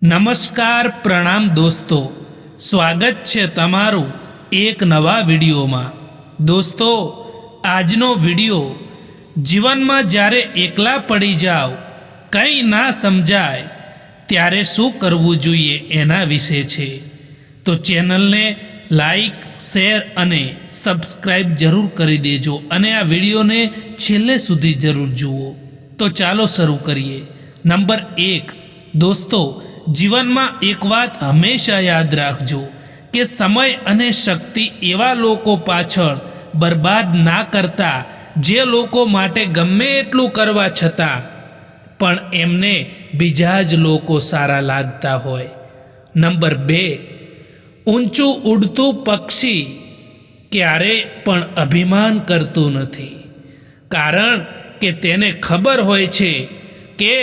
નમસ્કાર પ્રણામ દોસ્તો, સ્વાગત છે તમારું એક નવા વિડીયોમાં। દોસ્તો, આજનો વિડીયો જીવનમાં જ્યારે એકલા પડી જાઓ, કંઈ ના સમજાય ત્યારે શું કરવું જોઈએ એના વિશે છે। તો ચેનલને લાઈક, શેર અને સબસ્ક્રાઈબ જરૂર કરી દેજો અને આ વિડીયોને છેલ્લે સુધી જરૂર જુઓ। તો ચાલો શરૂ કરીએ। નંબર 1, દોસ્તો, જીવનમાં એક વાત હંમેશા યાદ રાખજો કે સમય અને શક્તિ એવા લોકો પાછળ બરબાદ ના કરતા જે લોકો માટે ગમે એટલું કરવા છતાં પણ એમને બીજા જ લોકો સારા લાગતા હોય। નંબર 2, ઊંચું ઉડતું પક્ષી ક્યારેય પણ અભિમાન કરતું નથી, કારણ કે તેને ખબર હોય છે કે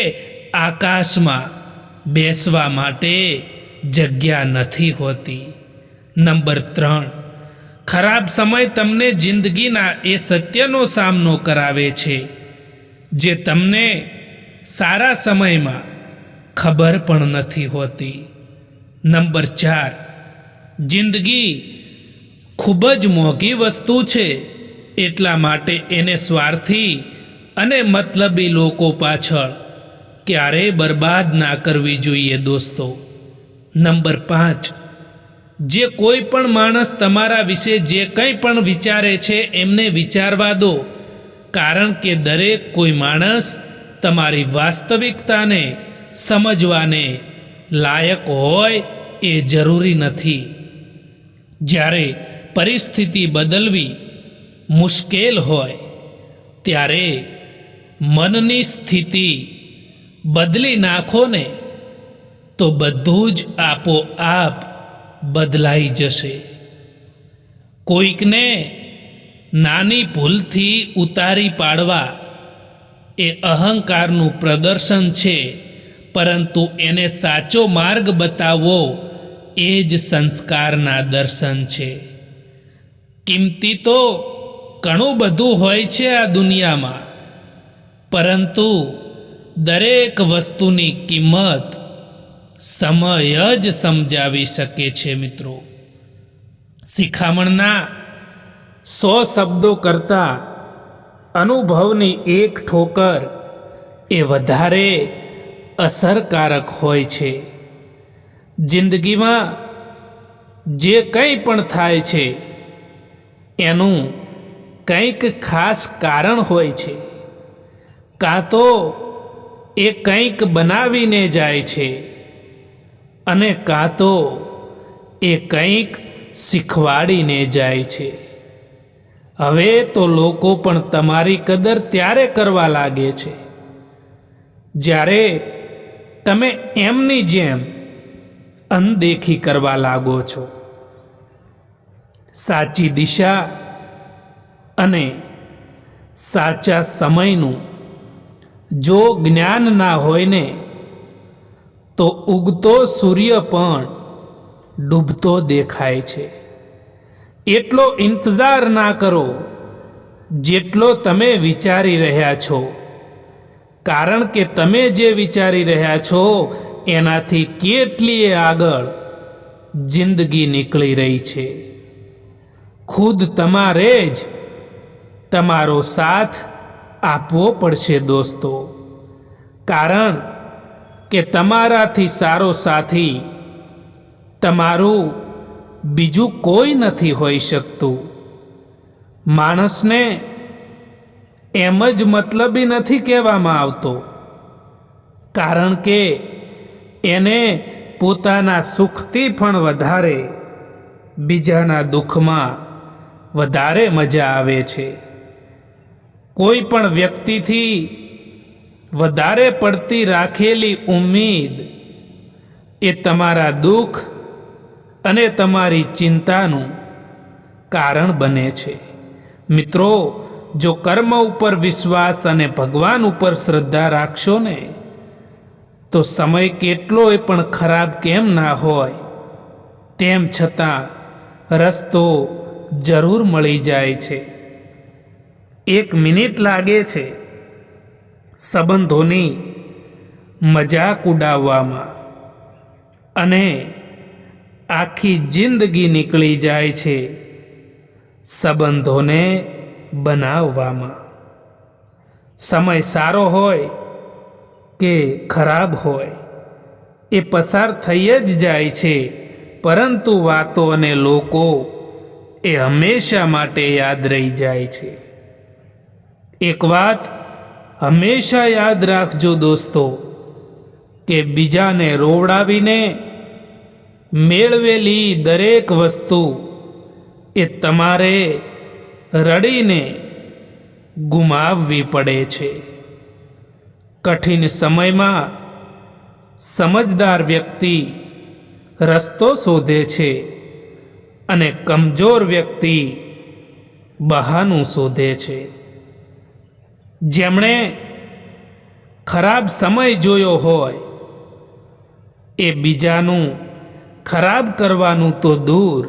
આકાશમાં બેસવા માટે જગ્યા નથી હોતી। નંબર 3, ખરાબ સમય તમને જિંદગીના એ સત્યનો સામનો કરાવે છે જે તમને સારા સમયમાં ખબર પણ નથી હોતી। નંબર 4, જિંદગી ખૂબ જ મોંઘી વસ્તુ છે, એટલા માટે એને સ્વાર્થી અને મતલબી લોકો પાછળ ક્યારેય બરબાદ ના કરવી જોઈએ દોસ્તો। નંબર 5, જે કોઈ પણ માણસ તમારા વિશે જે કંઈ પણ વિચારે છે એમને વિચારવા દો, કારણ કે દરેક કોઈ માણસ તમારી વાસ્તવિકતાને સમજવાને લાયક હોય એ જરૂરી નથી। જ્યારે પરિસ્થિતિ બદલવી મુશ્કેલ હોય ત્યારે મનની સ્થિતિ બદલી નાખો ને તો બધું જ આપોઆપ બદલાઈ જશે। કોઈકને નાની ભૂલથી ઉતારી પાડવા એ અહંકારનું પ્રદર્શન છે, પરંતુ એને સાચો માર્ગ બતાવવો એ જ સંસ્કારના દર્શન છે। કિંમતી તો ઘણું બધું હોય છે આ દુનિયામાં, પરંતુ દરેક વસ્તુની કિંમત સમય જ સમજાવી શકે છે મિત્રો। શિખામણના 100 શબ્દો કરતાં અનુભવની એક ઠોકર એ વધારે અસરકારક હોય છે। જિંદગીમાં જે કંઈ પણ થાય છે એનું કંઈક ખાસ કારણ હોય છે, કાં તો એ કંઈક બનાવીને જાય છે અને કાં તો એ કંઈક શીખવાડીને જાય છે। હવે તો લોકો પણ તમારી કદર ત્યારે કરવા લાગે છે જ્યારે તમે એમની જેમ અનદેખી કરવા લાગો છો। સાચી દિશા અને સાચા સમયનું જો જ્ઞાન ના હોય ને તો ઉગતો સૂર્ય પણ ડૂબતો દેખાય છે। એટલો ઇંતજાર ના કરો જેટલો તમે વિચારી રહ્યા છો, કારણ કે તમે જે વિચારી રહ્યા છો એનાથી કેટલીય આગળ જિંદગી નીકળી રહી છે। ખુદ તમારે જ તમારો સાથ આપવો પડશે દોસ્તો, કારણ કે તમારાથી સારો સાથી તમારું બીજું કોઈ નથી હોઈ શકતું। માણસને એમ જ મતલબી નથી કહેવામાં આવતો, કારણ કે એને પોતાના સુખથી પણ વધારે બીજાના દુઃખમાં વધારે મજા આવે છે। કોઈ પણ વ્યક્તિથી વધારે પડતી રાખેલી ઉમ્મીદ એ તમારા દુઃખ અને તમારી ચિંતાનું કારણ બને છે। મિત્રો, જો કર્મ ઉપર વિશ્વાસ અને ભગવાન ઉપર શ્રદ્ધા રાખશો ને તો સમય કેટલોય પણ ખરાબ કેમ ના હોય, તેમ છતાં રસ્તો જરૂર મળી જાય છે। 1 મિનિટ લાગે છે સંબંધોની મજાક ઉડાવવામાં, અને આખી જિંદગી નીકળી જાય છે સંબંધોને બનાવવામાં. સમય સારો હોય કે ખરાબ હોય એ પસાર થઈ જ જાય છે, પરંતુ વાતો અને લોકો એ હંમેશા માટે યાદ રહી જાય છે. એક વાત હંમેશા યાદ રાખજો દોસ્તો, કે બીજાને રોવડાવીને મેળવેલી દરેક વસ્તુ એ તમારે રડીને ગુમાવવી પડે છે. કઠિન સમયમાં સમજદાર વ્યક્તિ રસ્તો શોધે છે અને કમજોર વ્યક્તિ બહાનું શોધે છે. જેમણે ખરાબ સમય જોયો હોય એ બીજાનું ખરાબ કરવાનું તો દૂર,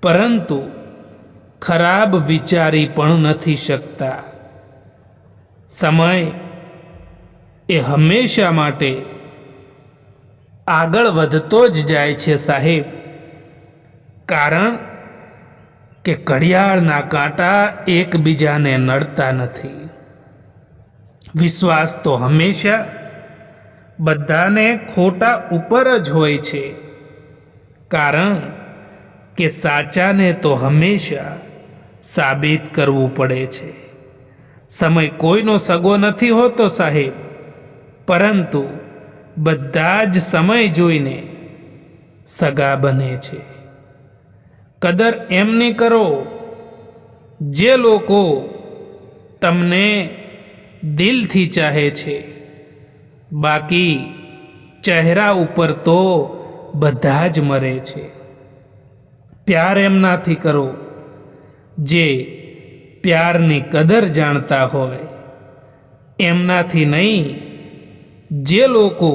પરંતુ ખરાબ વિચારી પણ નથી શકતા. સમય એ હંમેશા માટે આગળ વધતો જ જાય છે સાહેબ, કારણ કે ઘડિયાળના કાંટા એકબીજાને નડતા નથી. વિશ્વાસ તો હંમેશા બધાને ખોટા ઉપર જ હોય છે, કારણ કે સાચાને તો હંમેશા સાબિત કરવું પડે છે. સમય કોઈનો સગો નથી હોતો સાહેબ, પરંતુ બધા જ સમય જોઈને સગા બને છે. કદર એમની કરો જે લોકો તમને દિલથી ચાહે છે, બાકી ચહેરા ઉપર તો બધા જ મરે છે. પ્યાર એમનાથી કરો જે પ્યારની કદર જાણતા હોય, એમનાથી નહીં જે લોકો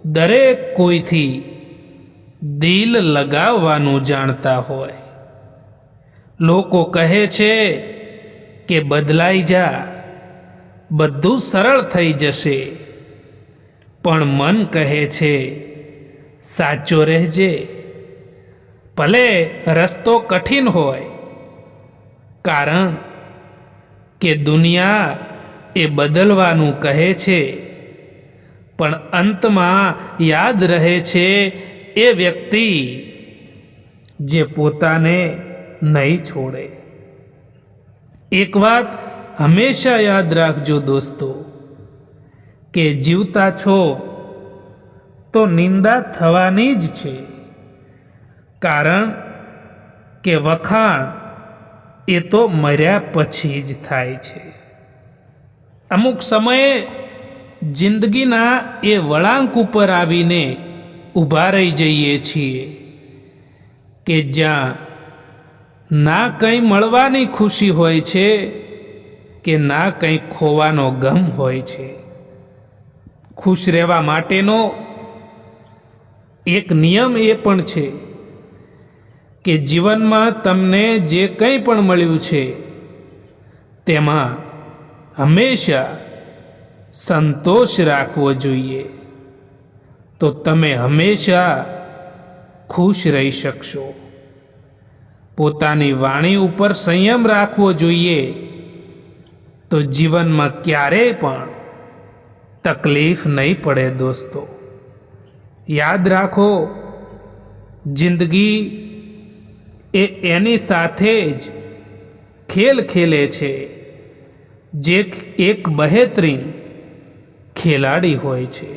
દરેક કોઈથી દિલ લગાવવાનું જાણતા હોય. લોકો કહે છે કે બદલાઈ જા, બધું સરળ થઈ જશે, પણ મન કહે છે સાચો રહેજે. ભલે રસ્તો કઠિન હોય, કારણ કે દુનિયા એ બદલવાનું કહે છે, પણ અંતમાં યાદ રહે છે એ વ્યક્તિ જે પોતાને નહીં છોડે. એક વાત હંમેશા યાદ રાખજો દોસ્તો, કે જીવતા છો તો નિંદા થવાની જ છે, કારણ કે વખાણ એ તો મર્યા પછી જ થાય છે. અમુક સમયે જિંદગીના એ વળાંક ઉપર આવીને ઊભા રહી જઈએ છીએ કે જ્યાં ના કંઈ મળવાની ખુશી હોય છે કે ના કંઈ ખોવાનો ગમ હોય છે. ખુશ રહેવા માટેનો એક નિયમ એ પણ છે કે જીવનમાં તમને જે કંઈ પણ મળ્યું છે તેમાં હંમેશા સંતોષ રાખવો જોઈએ, તો તમે હંમેશા ખુશ રહી શકશો. પોતાની વાણી ઉપર સંયમ રાખવો જોઈએ, તો જીવનમાં ક્યારેય પણ તકલીફ નહીં પડે દોસ્તો. યાદ રાખો, જિંદગી એ એની સાથે જ ખેલ ખેલે છે જે એક બહેતરીન ખેલાડી હોય છે.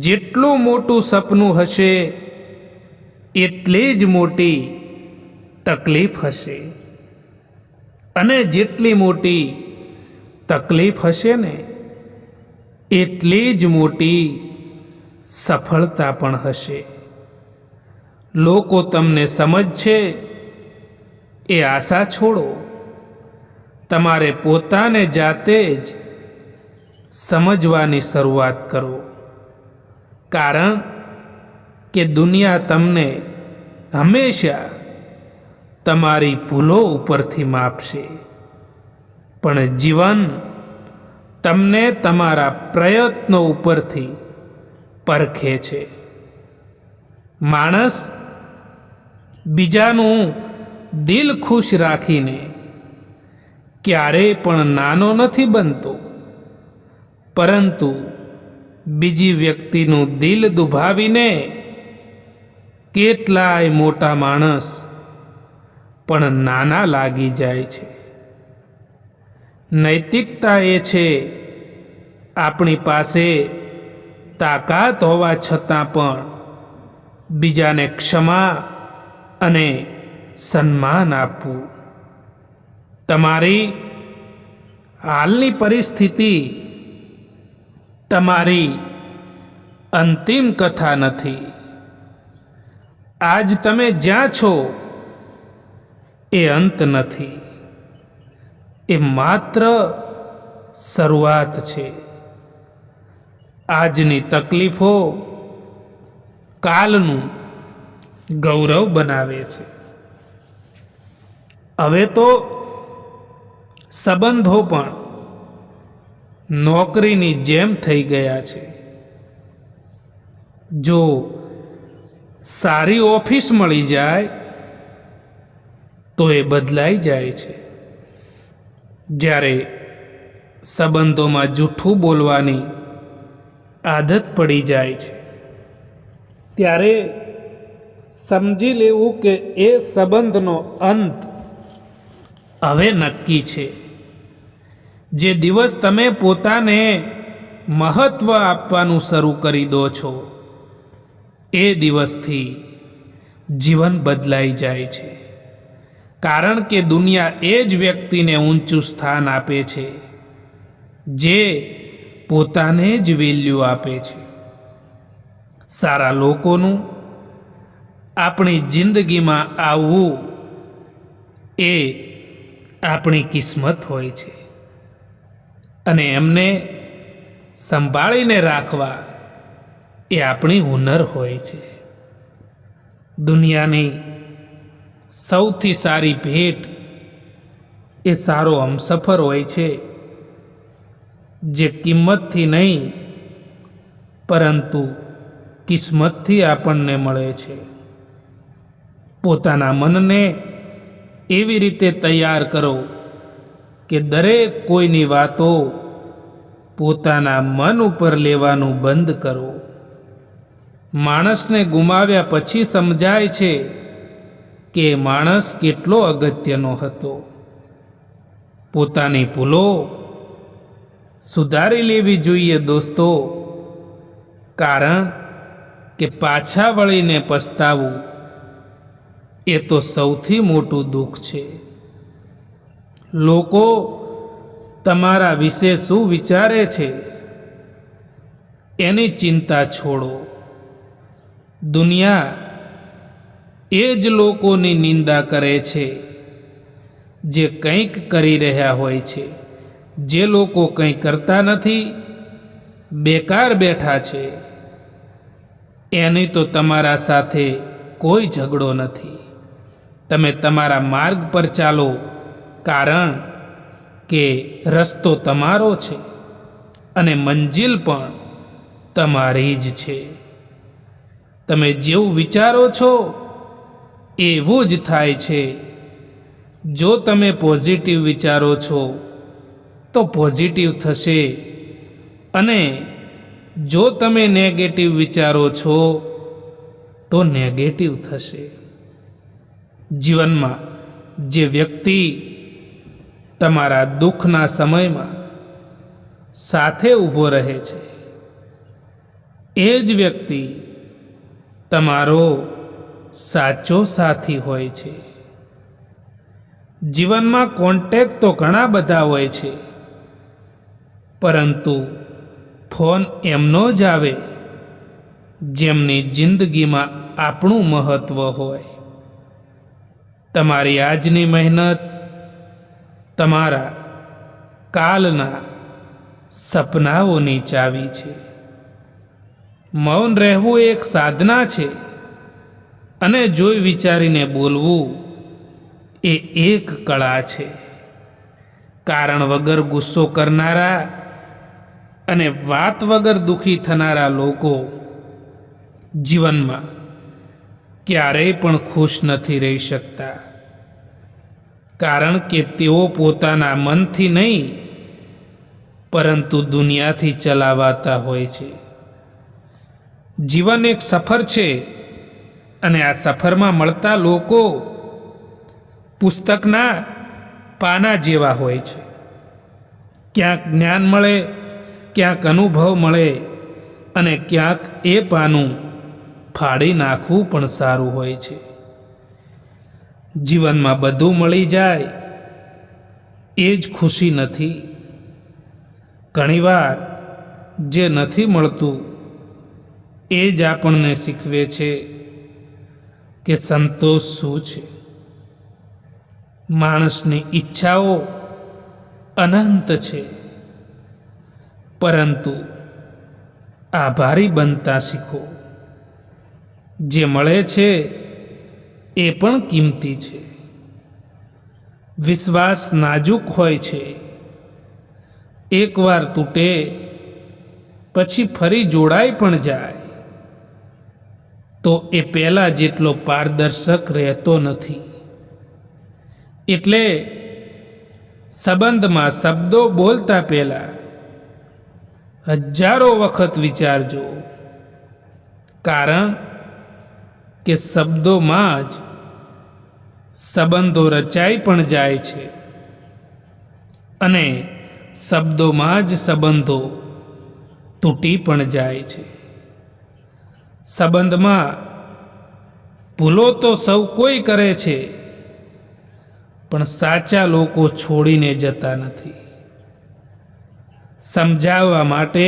જેટલું મોટું સપનું હશે એટલી જ મોટી તકલીફ હશે, અને જેટલી મોટી તકલીફ હશે ને એટલી જ મોટી સફળતા પણ હશે. લોકો તમને સમજશે એ આશા છોડો, તમારે પોતાને જાતે જ સમજવાની શરૂઆત કરો, કારણ કે દુનિયા તમને હંમેશા તમારી ભૂલો ઉપરથી માપશે, પણ જીવન તમને તમારા પ્રયત્નો ઉપરથી પરખે છે. માણસ બીજાનું દિલ ખુશ રાખીને ક્યારેય પણ નાનો નથી બનતો, પરંતુ બીજી વ્યક્તિનું દિલ દુભાવીને કેટલાય મોટા માણસ પણ નાના લાગી જાય છે. નૈતિકતા એ છે આપણી પાસે તાકાત હોવા છતાં પણ બીજાને ક્ષમા અને સન્માન આપવું. તમારી હાલની પરિસ્થિતિ તમારી અંતિમ કથા નથી. આજ તમે જ્યાં છો એ અંત નથી, એ માત્ર શરૂઆત છે. આજની તકલીફો કાલનું ગૌરવ બનાવે છે. હવે તો સંબંધો પણ નોકરીની જેમ થઈ ગયા છે. જો સારી ઓફિસ મળી જાય તો એ બદલાઈ જાય છે. જ્યારે સંબંધોમાં જૂઠું બોલવાની આદત પડી જાય છે ત્યારે સમજી લેવું કે એ સંબંધનો અંત હવે નક્કી છે. જે દિવસ તમે પોતાને મહત્વ આપવાનું શરૂ કરી દો છો એ દિવસથી જીવન બદલાઈ જાય છે. કારણ કે દુનિયા એ જ વ્યક્તિને ઊંચું સ્થાન આપે છે જે પોતાને જ વેલ્યુ આપે છે. સારા લોકોનું આપણી જિંદગીમાં આવવું એ આપણી કિસ્મત હોય છે અને એમને સંભાળીને રાખવા એ આપણી હુનર હોય છે. દુનિયાની સૌથી સારી ભેટ એ સારો હમસફર હોય છે જે કિંમતથી નહીં પરંતુ કિસ્મતથી આપણને મળે છે. પોતાના મનને એવી રીતે તૈયાર કરો કે દરેક કોઈની વાતો પોતાના મન ઉપર લેવાનું બંધ કરો. માણસને ગુમાવ્યા પછી સમજાય છે કે માણસ કેટલો અગત્યનો હતો. પોતાની ભૂલો સુધારી લેવી જોઈએ દોસ્તો, કારણ કે પાછા વળીને પસ્તાવું એ તો સૌથી મોટું દુઃખ છે. લોકો તમારા વિશે શું વિચારે છે એની ચિંતા છોડો. દુનિયા એ જ લોકોની નિંદા કરે છે જે કંઈક કરી રહ્યા હોય છે. જે લોકો કંઈ કરતા નથી, બેકાર બેઠા છે, એની તો તમારા સાથે કોઈ ઝઘડો નથી. તમે તમારા માર્ગ પર ચાલો, કારણ કે રસ્તો તમારો છે અને મંજિલ પણ તમારી જ છે. તમે જેવું વિચારો છો એવું જ થાય છે. જો તમે પોઝિટિવ વિચારો છો તો પોઝિટિવ થશે, અને જો તમે નેગેટિવ વિચારો છો તો નેગેટિવ થશે. જીવનમાં જે વ્યક્તિ તમારા દુઃખના સમયમાં સાથે ઊભો રહે છે એ જ વ્યક્તિ તમારો સાચો સાથી હોય છે. જીવનમાં કોન્ટેક્ટ તો ઘણા બધા હોય છે, પરંતુ ફોન એમનો જ આવે જેમની જિંદગીમાં આપણું મહત્ત્વ હોય. તમારી આજની મહેનત તમારા કાલના સપનાઓની ચાવી છે. મૌન રહેવું એક સાધના છે, અને જોઈ વિચારીને બોલવું એ એક કળા છે. કારણ વગર ગુસ્સો કરનારા અને વાત વગર દુઃખી થનારા લોકો જીવનમાં ક્યારેય પણ ખુશ નથી રહી શકતા, કારણ કે તેઓ પોતાના મનથી નહીં પરંતુ દુનિયાથી ચલાવાતા હોય છે. જીવન એક સફર છે અને આ સફરમાં મળતા લોકો પુસ્તકના પાના જેવા હોય છે. ક્યાંક જ્ઞાન મળે, ક્યાંક અનુભવ મળે અને ક્યાંક એ પાનું ફાડી નાખવું પણ સારું હોય છે. જીવનમાં બધું મળી જાય એ જ ખુશી નથી. ઘણીવાર જે નથી મળતું એ જ આપણને શીખવે છે કે સંતોષ શું છે. માણસની ઈચ્છાઓ અનંત છે, પરંતુ આભારી બનતા શીખો. જે મળે છે એ પણ કિંમતી છે. વિશ્વાસ નાજુક હોય છે, એકવાર તૂટે પછી ફરી જોડાઈ પણ જાય તો એ પહેલા જેટલો પારદર્શક રહેતો નથી. એટલે સંબંધમાં શબ્દો બોલતા પહેલા હજારો વખત વિચારજો, કારણ કે શબ્દોમાં જ સંબંધો રચાઈ પણ જાય છે અને શબ્દોમાં જ સંબંધો તૂટી પણ જાય છે. સંબંધમાં ભૂલો તો સૌ કોઈ કરે છે, પણ સાચા લોકો છોડીને જતા નથી. સમજાવવા માટે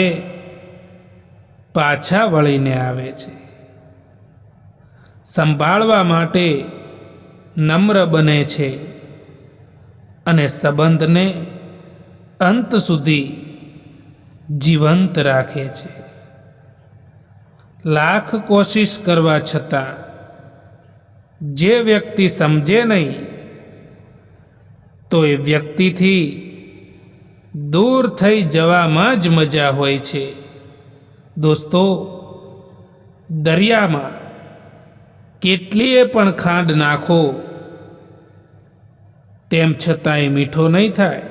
પાછા વળીને આવે છે, સંભાળવા માટે નમ્ર બને છે અને સંબંધને અંત સુધી જીવંત રાખે છે. લાખ કોશિશ કરવા છતાં જે વ્યક્તિ સમજે નહીં તો એ વ્યક્તિથી દૂર થઈ જવામાં જ મજા હોય છે. દોસ્તો, દરિયામાં કેટલીય પણ ખાંડ નાખો તેમ છતાંય મીઠો નહીં થાય,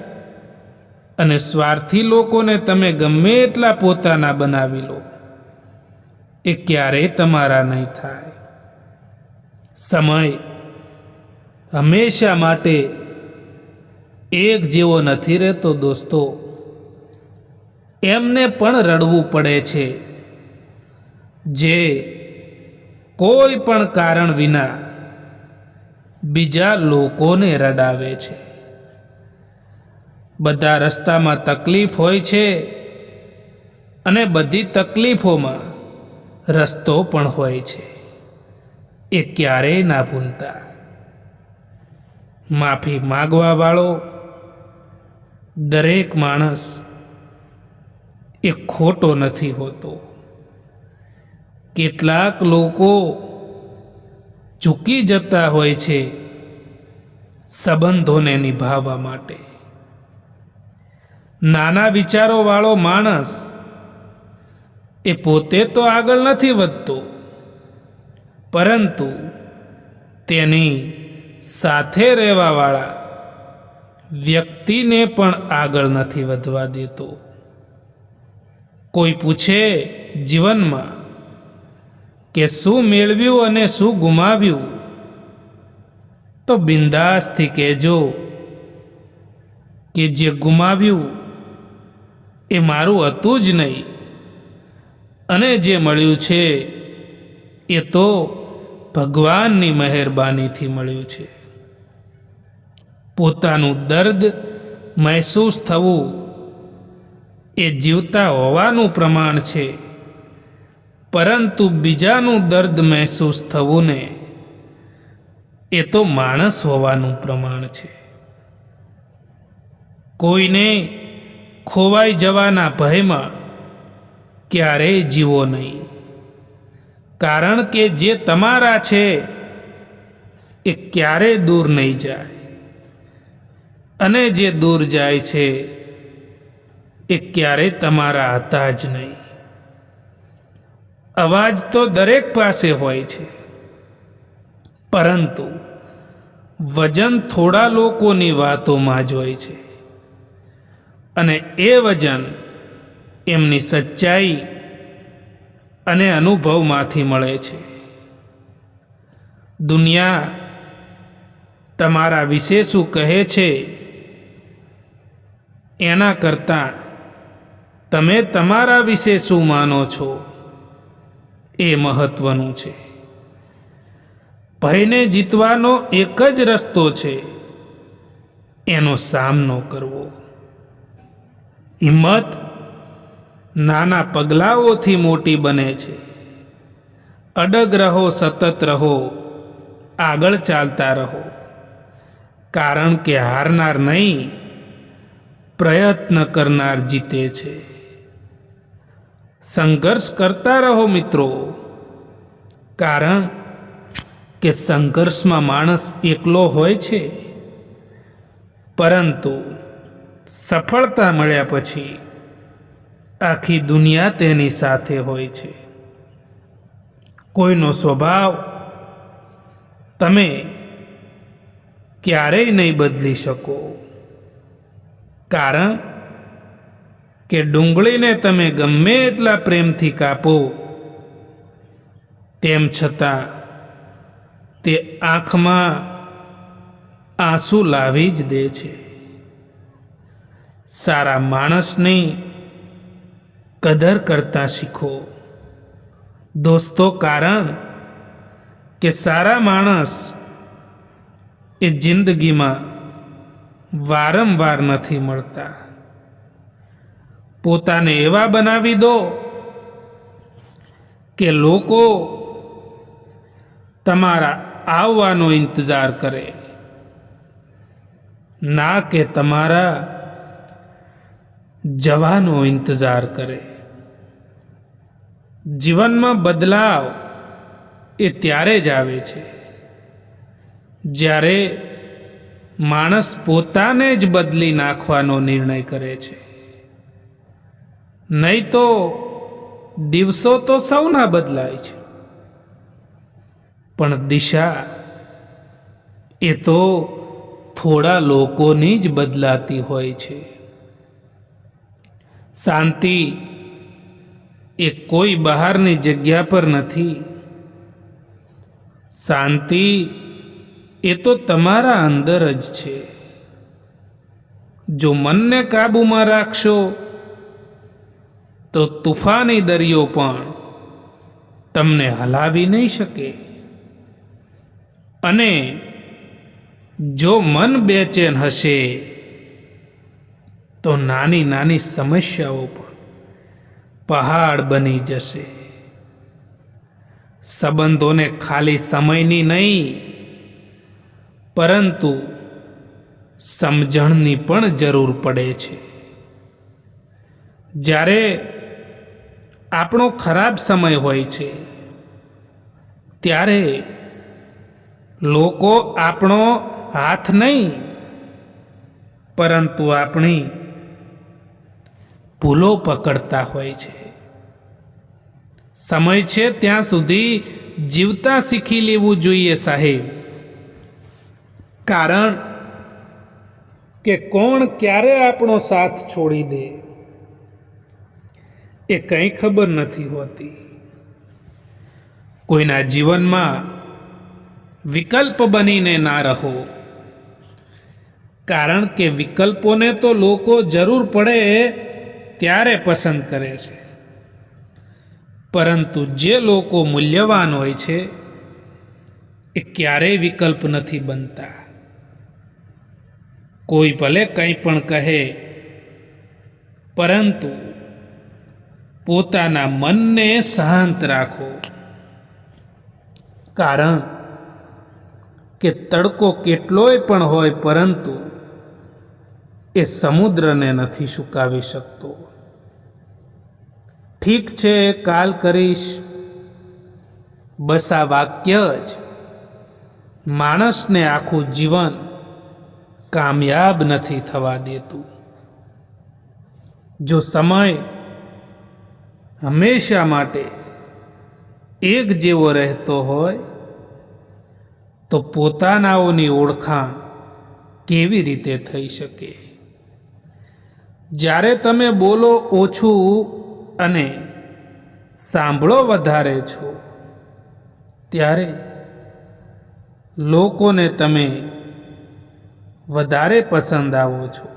અને સ્વાર્થી લોકોને તમે ગમે એટલા પોતાના બનાવી લો, એ ક્યારેય તમારા નહીં થાય. સમય હંમેશા માટે એક જેવો નથી રહેતો દોસ્તો. એમને પણ રડવું પડે છે જે કોઈ પણ કારણ વિના બીજા લોકોને રડાવે છે. બધા રસ્તામાં તકલીફ હોય છે અને બધી તકલીફોમાં રસ્તો પણ હોય છે, એ ક્યારેય ના ભૂલતા. માફી માગવા વાળો દરેક માણસ એ ખોટો નથી હોતો. કેટલાક લોકો ચૂકી જતા હોય છે સંબંધોને નિભાવવા માટે. નાના વિચારો વાળો માણસ એ પોતે તો આગળ નથી વધતો, પરંતુ તેની સાથે રહેવાવાળા વ્યક્તિને પણ આગળ નથી વધવા દેતો. કોઈ પૂછે જીવનમાં કે શું મેળવ્યું અને શું ગુમાવ્યું, તો બિંદાસથી કહેજો કે જે ગુમાવ્યું એ મારું હતું જ નહીં, અને જે મળ્યું છે એ તો ભગવાનની મહેરબાનીથી મળ્યું છે. પોતાનું દર્દ મહેસૂસ થવું એ જીવતા હોવાનું પ્રમાણ છે, પરંતુ બીજાનું દર્દ મહેસૂસ થવું ને એ તો માણસ હોવાનું પ્રમાણ છે. કોઈને ખોવાઈ જવાના ભયમાં ક્યારેય જીવો નહીં, કારણ કે જે તમારા છે એ ક્યારેય દૂર નહીં જાય, અને જે દૂર જાય છે એ ક્યારેય તમારા હતા જ નહીં. અવાજ તો દરેક પાસે હોય છે, પરંતુ વજન થોડા લોકોની વાતોમાં જ હોય છે, અને એ વજન એમની સચ્ચાઈ અને અનુભવમાંથી મળે છે. દુનિયા તમારા વિશે શું કહે છે એના કરતાં તમે તમારા વિશે શું માનો છો એ મહત્વનું છે. ભયને જીતવાનો એક જ રસ્તો છે, એનો સામનો કરવો. હિંમત નાના પગલાઓથી મોટી બને છે. અડગ રહો, સતત રહો, આગળ ચાલતા રહો, કારણ કે હારનાર નહીં, પ્રયત્ન કરનાર જીતે છે. સંઘર્ષ કરતા રહો મિત્રો, કારણ કે સંઘર્ષમાં માણસ એકલો હોય છે, પરંતુ સફળતા મળ્યા પછી આખી દુનિયા તેની સાથે હોય છે. કોઈનો સ્વભાવ તમે ક્યારેય નહીં બદલી શકો, કારણ કે ડુંગળીને તમે ગમે એટલા પ્રેમથી કાપો, તેમ છતાં તે આંખમાં આંસુ લાવી જ દે છે. સારા માણસની કદર કરતા શીખો દોસ્તો, કારણ કે સારા માણસ એ જિંદગીમાં વારંવાર નથી મળતા. પોતાને એવા બનાવી દો કે લોકો તમારા આવવાનો ઇંતજાર કરે, ના કે તમારા જવાનો ઇંતજાર કરે. જીવનમાં બદલાવ એ ત્યારે જ આવે છે જ્યારે માણસ પોતાને જ બદલી નાખવાનો નિર્ણય કરે છે. નહીં તો દિવસો તો સૌના બદલાય છે, પણ દિશા એ તો થોડા લોકોની જ બદલાતી હોય છે. શાંતિ એ કોઈ બહારની જગ્યા પર નથી. શાંતિ એ તો તમારા અંદર જ છે. જો મનને કાબૂમાં રાખશો તો તુફાની દરિયો પણ તમને હલાવી નહીં શકે, અને જો મન બેચેન હશે તો નાની નાની સમસ્યાઓ પણ પહાડ બની જશે. સંબંધોને ખાલી સમયની નહીં, પરંતુ સમજણની પણ જરૂર પડે છે. જ્યારે આપણો ખરાબ સમય હોય છે, ત્યારે લોકો આપણો હાથ નહીં, પરંતુ આપણી ભૂલો પકડતા હોય છે. સમય છે ત્યાં સુધી જીવતા શીખી લેવું જોઈએ સાહેબ, કારણ કે કોણ ક્યારે આપણો સાથ છોડી દે એ કંઈ ખબર નથી હોતી. કોઈના જીવનમાં વિકલ્પ બનીને ના રહો, કારણ કે વિકલ્પોને તો લોકો જરૂર પડે ત્યારે પસંદ કરે છે, પરંતુ જે લોકો મૂલ્યવાન હોય છે એ ક્યારેય વિકલ્પ નથી બનતા. કોઈ ભલે કંઈ પણ કહે, પરંતુ પોતાના મનને શાંત રાખો, કારણ કે તડકો કેટલોય પણ હોય, પરંતુ એ સમુદ્રને નથી સુકાવી શકતો. ઠીક છે, કાલ કરીશ, બસ આ વાક્ય જ માણસને આખું જીવન કામયાબ નથી થવા દેતું. જો સમય હંમેશા માટે એક જેવો રહેતો હોય તો પોતાનાઓની ઓળખાણ કેવી રીતે થઈ શકે? જ્યારે તમે બોલો ઓછું અને સાંભળો વધારે છો, ત્યારે લોકોને તમે વધારે પસંદ આવો છો.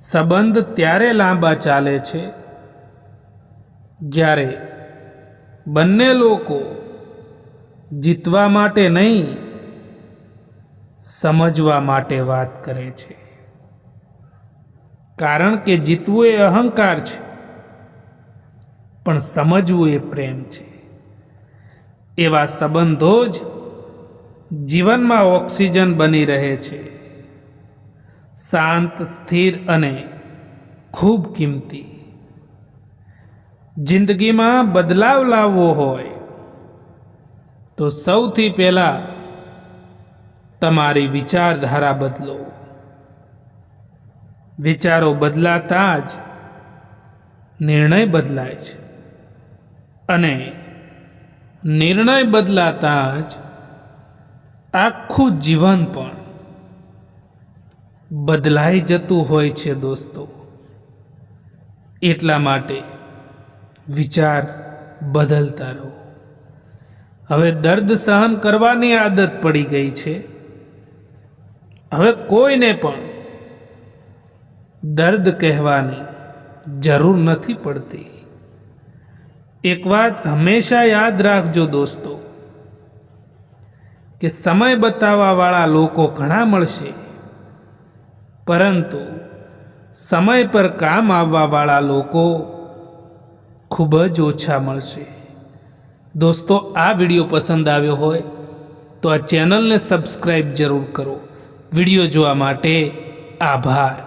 સંબંધ ત્યારે લાંબા ચાલે છે જ્યારે બંને લોકો જીતવા માટે નહીં, સમજવા માટે વાત કરે છે. કારણ કે જીતવું એ અહંકાર છે, પણ સમજવું એ પ્રેમ છે. એવા સંબંધો જ જીવનમાં ઓક્સિજન બની રહે છે, શાંત, સ્થિર અને ખૂબ કિંમતી. જિંદગીમાં બદલાવ લાવવો હોય તો સૌથી પહેલાં તમારી વિચારધારા બદલો. વિચારો બદલાતા જ નિર્ણય બદલાય છે, અને નિર્ણય બદલાતા જ આખું જીવન પણ બદલાઈ જતું હોય છે દોસ્તો. એટલા માટે વિચાર બદલતા રહો. હવે દર્દ સહન કરવાની આદત પડી ગઈ છે. હવે કોઈને પણ દર્દ કહેવાની જરૂર નથી પડતી. એક વાત હંમેશા યાદ રાખજો દોસ્તો, કે સમય બતાવવાવાળા લોકો ઘણા મળશે, પરંતુ સમય પર કામ આવવાવાળા લોકો ખૂબ જ ઓછા મળશે. દોસ્તો, આ વિડીયો પસંદ આવ્યો હોય તો આ ચેનલને સબસ્ક્રાઈબ જરૂર કરો. વિડીયો જોવા માટે આભાર.